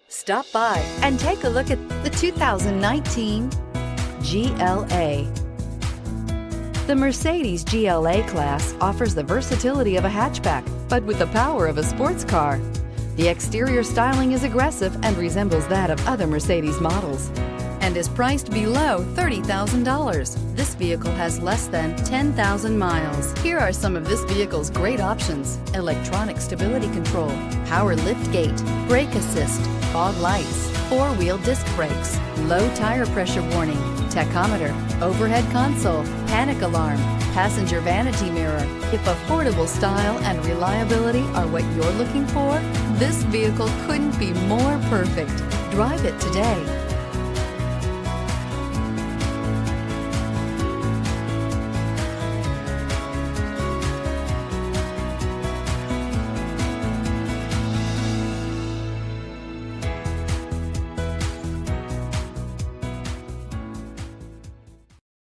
Stop by and take a look at the 2019 GLA. The Mercedes GLA-Class offers the versatility of a hatchback, but with the power of a sports car. The exterior styling is aggressive and resembles that of other Mercedes models, and is priced below $30,000. This vehicle has less than 10,000 miles. Here are some of this vehicle's great options: electronic stability control, power liftgate, brake assist, fog lights, four-wheel disc brakes, low tire pressure warning, tachometer, overhead console, panic alarm, passenger vanity mirror. If affordable style and reliability are what you're looking for, this vehicle couldn't be more perfect. Drive it today.